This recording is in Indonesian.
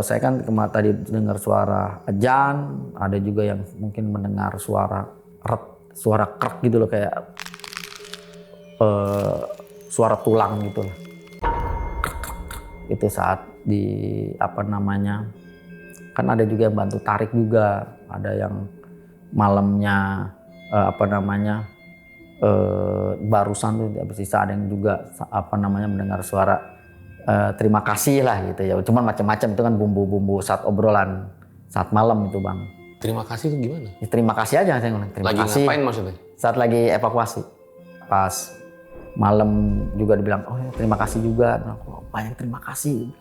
Kalau saya kan tadi dengar suara ajan, ada juga yang mungkin mendengar suara suara krek gitu loh, kayak suara tulang gitu lah. Itu saat di kan ada juga yang bantu tarik juga, ada yang malamnya barusan tuh habis sisa, ada yang juga mendengar suara terima kasih lah gitu ya. Cuman macam-macam, itu kan bumbu-bumbu saat obrolan saat malam itu, Bang. Terima kasih itu gimana? Ya, terima kasih aja saya ngomong. Terima lagi kasih. Ngapain maksudnya? Saat lagi evakuasi. Pas malam juga dibilang, oh ya terima kasih juga. Nah, banyak terima kasih.